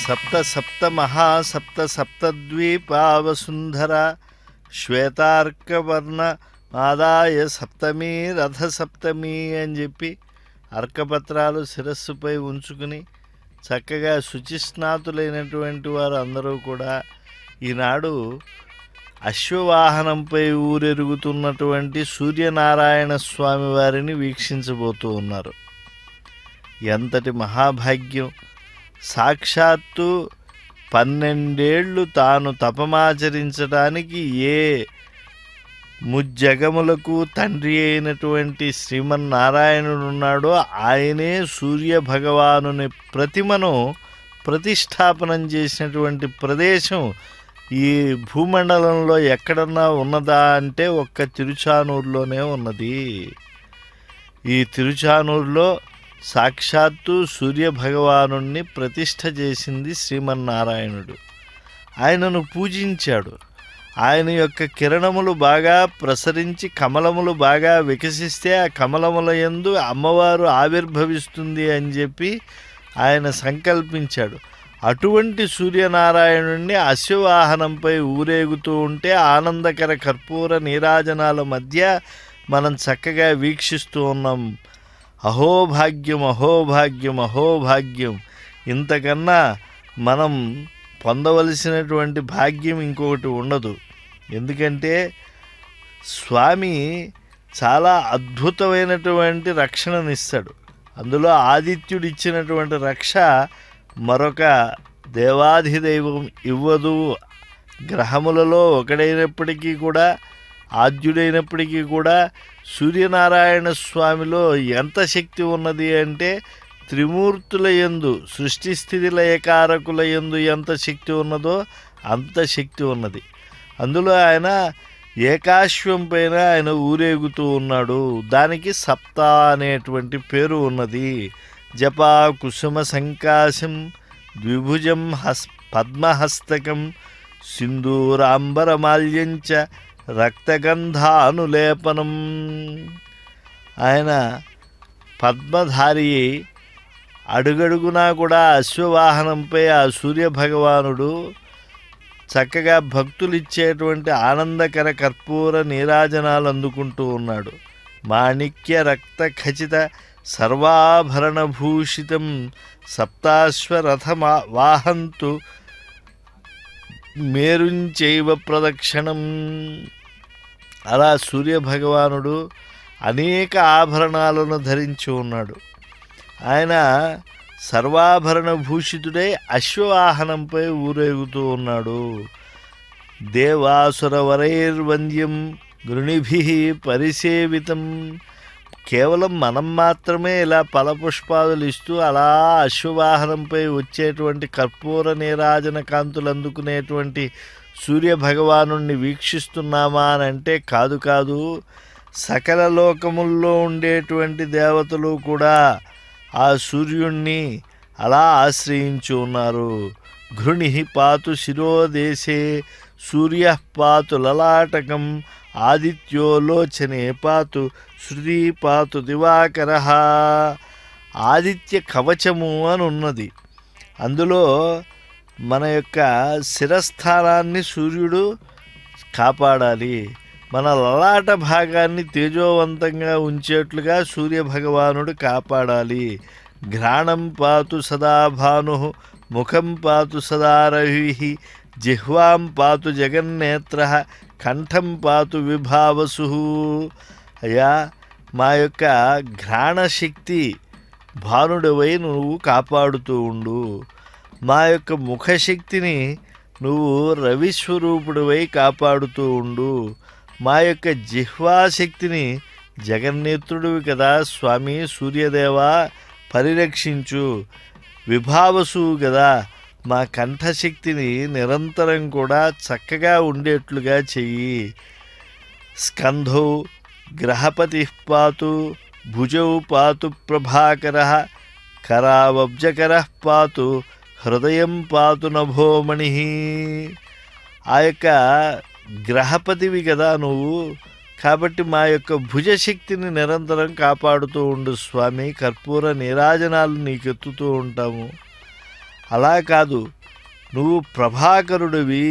సప్త సప్త మహాసప్త సప్తద్వీపావసుంధర శ్వేతార్కవర్ణ ఆదాయ సప్తమి రథ సప్తమి అని చెప్పి అర్కపత్రాలు శిరస్సుపై ఉంచుకుని చక్కగా శుచిస్నాతులైనటువంటి వారు అందరూ కూడా ఈనాడు అశ్వవాహనంపై ఊరెరుగుతున్నటువంటి సూర్యనారాయణ స్వామి వారిని వీక్షించబోతూ ఉన్నారు. ఎంతటి మహాభాగ్యం! సాక్షాత్తు 12 ఏళ్ళు తాను తపమాచరించడానికి ఏ ముజ్జగములకు తండ్రి అయినటువంటి శ్రీమన్నారాయణుడు ఉన్నాడో ఆయనే సూర్య భగవానుని ప్రతిమను ప్రతిష్టాపనం చేసినటువంటి ప్రదేశం ఈ భూమండలంలో ఎక్కడన్నా ఉన్నదా అంటే ఒక్క తిరుచానూరులోనే ఉన్నది. ఈ తిరుచానూరులో సాక్షాత్తు సూర్యభగవాను ప్రతిష్ఠ చేసింది శ్రీమన్నారాయణుడు. ఆయనను పూజించాడు. ఆయన యొక్క కిరణములు బాగా ప్రసరించి కమలములు బాగా వికసిస్తే ఆ కమలముల యందు అమ్మవారు ఆవిర్భవిస్తుంది అని చెప్పి ఆయన సంకల్పించాడు. అటువంటి సూర్యనారాయణుణ్ణి అశ్వవాహనంపై ఊరేగుతూ ఉంటే ఆనందకర కర్పూర నీరాజనాల మధ్య మనం చక్కగా వీక్షిస్తూ ఉన్నాం. అహోభాగ్యం అహోభాగ్యం అహోభాగ్యం! ఇంతకన్నా మనం పొందవలసినటువంటి భాగ్యం ఇంకొకటి ఉండదు. ఎందుకంటే స్వామి చాలా అద్భుతమైనటువంటి రక్షణనిస్తాడు. అందులో ఆదిత్యుడు ఇచ్చినటువంటి రక్ష మరొక దేవాధిదైవం ఇవ్వదు. గ్రహములలో ఒకడైనప్పటికీ కూడా ఆద్యుడైనప్పటికీ కూడా సూర్యనారాయణ స్వామిలో ఎంత శక్తి ఉన్నది అంటే త్రిమూర్తుల యందు సృష్టి స్థితి లయకారకుల యందు ఎంత శక్తి ఉన్నదో అంత శక్తి ఉన్నది. అందులో ఆయన ఏకాశ్వం పైన ఆయన ఊరేగుతూ ఉన్నాడు. దానికి సప్త అనేటువంటి పేరు ఉన్నది. జపా కుసుమ సంకాశం ద్విభుజం పద్మహస్తకం సింధూరాంబరమాల్యంచ రక్తగంధానులేపనం. ఆయన పద్మధారి అడుగడుగునా కూడా అశ్వవాహనంపై ఆ సూర్యభగవానుడు చక్కగా భక్తులు ఇచ్చేటువంటి ఆనందకర కర్పూర నీరాజనాలు అందుకుంటూ ఉన్నాడు. మాణిక్య రక్త ఖచిత సర్వాభరణభూషితం సప్తాశ్వరథ వాహంతు మేరుంచైవ ప్రదక్షిణం. అలా సూర్యభగవానుడు అనేక ఆభరణాలను ధరించి ఉన్నాడు. ఆయన సర్వాభరణ భూషితుడై అశ్వవాహనంపై ఊరేగుతూ ఉన్నాడు. దేవాసురవరైర్వంద్యం గృణిభిః పరిసేవితం. కేవలం మనం మాత్రమే ఇలా ఫలపుష్పాదులు ఇస్తూ అలా అశ్వవాహనంపై వచ్చేటువంటి కర్పూర నీరాజన కాంతులు అందుకునేటువంటి సూర్యభగవాను వీక్షిస్తున్నామా అని అంటే కాదు కాదు. సకల లోకముల్లో ఉండేటువంటి దేవతలు కూడా ఆ సూర్యుణ్ణి అలా ఆశ్రయించి ఉన్నారు. ఘృణి పాతు శిరోదేశే సూర్య పాతు లలాటకం ఆదిత్యోలోచనే పాతు శృతి పాతు దివాకర. ఆదిత్య కవచము అని ఉన్నది. అందులో మన యొక్క శిరస్థానాన్ని సూర్యుడు కాపాడాలి. మన లలాట భాగాన్ని తేజోవంతంగా ఉంచేట్లుగా సూర్యభగవానుడు కాపాడాలి. ఘ్రాణం పాతు సదా భాను ముఖం పాతు సదా రవి జిహ్వాం పాతు జగన్నేత్ర కంఠం పాతు విభావసు. అయ్యా, మా యొక్క ఘ్రాణశక్తి భానుడివై నువ్వు కాపాడుతూ ఉండు. మా యొక్క ముఖశక్తిని నువ్వు రవిస్వరూపుడివై కాపాడుతూ ఉండు. మా యొక్క జిహ్వాశక్తిని జగన్నేత్రుడివి కదా స్వామి సూర్యదేవా పరిరక్షించు. విభావసు కదా మా కంఠశక్తిని నిరంతరం కూడా చక్కగా ఉండేట్లుగా చెయ్యి. స్కంధౌ గ్రహపతి పాతు భుజౌ పాతు ప్రభాకర కరావబ్జకర పాతు హృదయం పాతు నభోమణి. ఆ యొక్క గ్రహపతివి కదా నువ్వు, కాబట్టి మా యొక్క భుజశక్తిని నిరంతరం కాపాడుతూ ఉండు స్వామి. కర్పూర నీరాజనాలు నీకెత్తుతూ ఉంటాము. అలా కాదు, నువ్వు ప్రభాకరుడివి.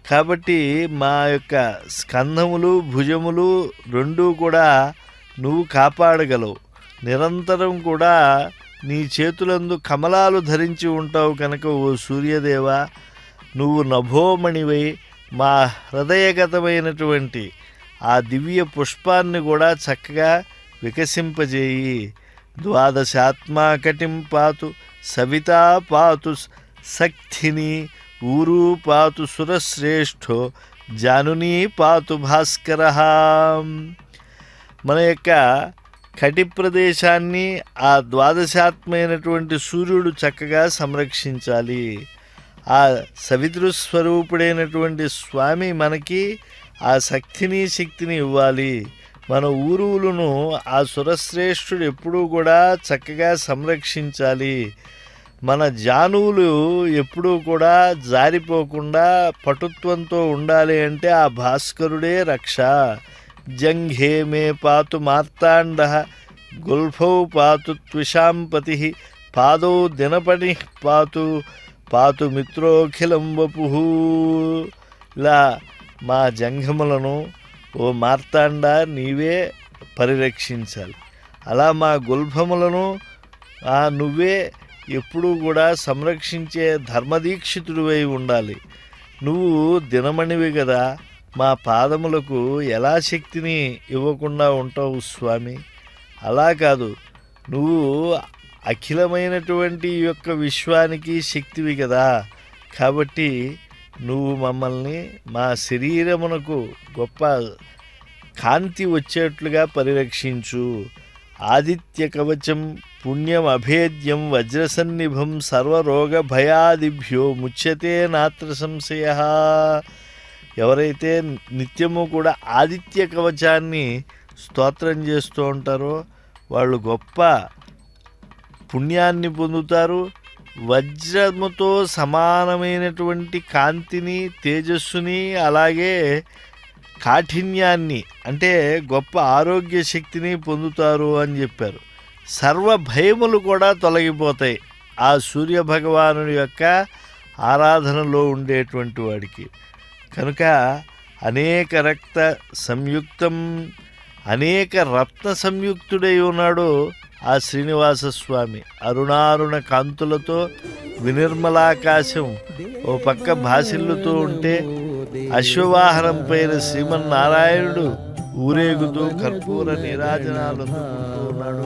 కాబట్టి మా యొక్క స్కంధములు భుజములు రెండూ కూడా నువ్వు కాపాడగలవు. నిరంతరం కూడా నీ చేతులందు కమలాలు ధరించి ఉంటావు కనుక ఓ సూర్యదేవ, నువ్వు నభోమణివై మా హృదయగతమైనటువంటి ఆ దివ్య పుష్పాన్ని కూడా చక్కగా వికసింపజేయి. ద్వాదశాత్మాకటిం పాతు సవితా పాతు శక్తిని ఊరు పాతు సురశ్రేష్ఠో జానుని పాతు భాస్కర. మన యొక్క కటి ప్రదేశాన్ని ఆ ద్వాదశాత్మైనటువంటి సూర్యుడు చక్కగా సంరక్షించాలి. ఆ సవితృస్వరూపుడైనటువంటి స్వామి మనకి ఆ శక్తిని ఇవ్వాలి. మన ఊరువులను ఆ సురశ్రేష్ఠుడు ఎప్పుడూ కూడా చక్కగా సంరక్షించాలి. మన జానువులు ఎప్పుడూ కూడా జారిపోకుండా పటుత్వంతో ఉండాలి అంటే ఆ భాస్కరుడే రక్ష. జంఘే మే పాతు మార్తాండ గుల్ఫౌ పాతు త్విషాంపతి పాదౌ దినపని పాతు పాతు మిత్రోఖిలం వపు. ఇలా మా జంఘములను ఓ మార్తాండ నీవే పరిరక్షించాలి. అలా మా గుల్ఫములను నువ్వే ఎప్పుడూ కూడా సంరక్షించే ధర్మదీక్షితుడివై ఉండాలి. నువ్వు దినమణివి కదా, మా పాదములకు ఎలా శక్తిని ఇవ్వకుండా ఉంటావు స్వామి? అలా కాదు, నువ్వు అఖిలమైనటువంటి యొక్క విశ్వానికి శక్తివి కదా. కాబట్టి నువ్వు మమ్మల్ని మా శరీరమునకు గొప్ప కాంతి వచ్చేట్లుగా పరిరక్షించు. ఆదిత్య కవచం పుణ్యం అభేద్యం వజ్రసన్నిభం సర్వరోగ భయాదిభ్యో ముచ్యతే నాత్ర సంశయ. ఎవరైతే నిత్యము కూడా ఆదిత్య కవచాన్ని స్తోత్రం చేస్తూ ఉంటారో వాళ్ళు గొప్ప పుణ్యాన్ని పొందుతారు. వజ్రముతో సమానమైనటువంటి కాంతిని, తేజస్సుని, అలాగే కాఠిన్యాన్ని అంటే గొప్ప ఆరోగ్య శక్తిని పొందుతారు అని చెప్పారు. సర్వ భయములు కూడా తొలగిపోతాయి ఆ సూర్యభగవానుడి యొక్క ఆరాధనలో ఉండేటువంటి వాడికి. కనుక అనేక రక్త సంయుక్తం, అనేక రత్న సంయుక్తుడై ఉన్నాడు ఆ శ్రీనివాస స్వామి. అరుణారుణ కాంతులతో వినిర్మలాకాశం ఓ పక్క భాసిల్లుతూ ఉంటే అశ్వవాహనం పైన శ్రీమన్నారాయణుడు ఊరేగుతూ కర్పూర నీరాజనాలు ఉన్నాడు.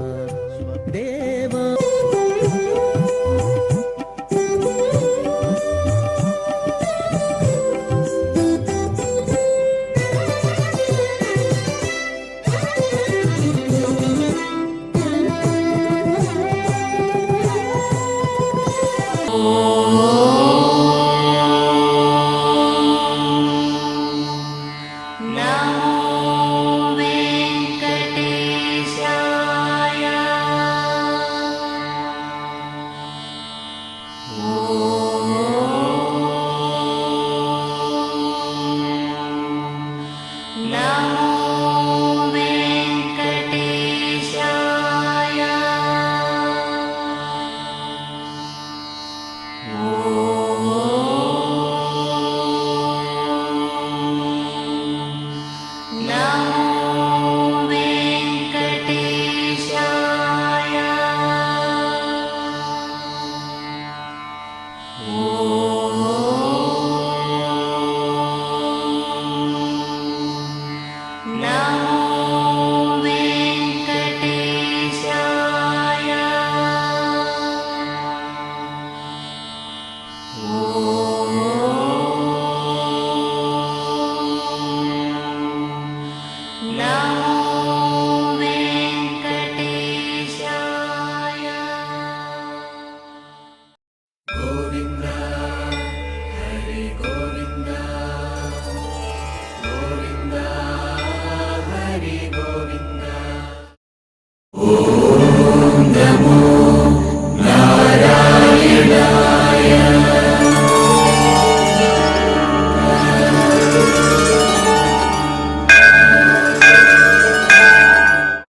ఓం నమో నారాయణాయ.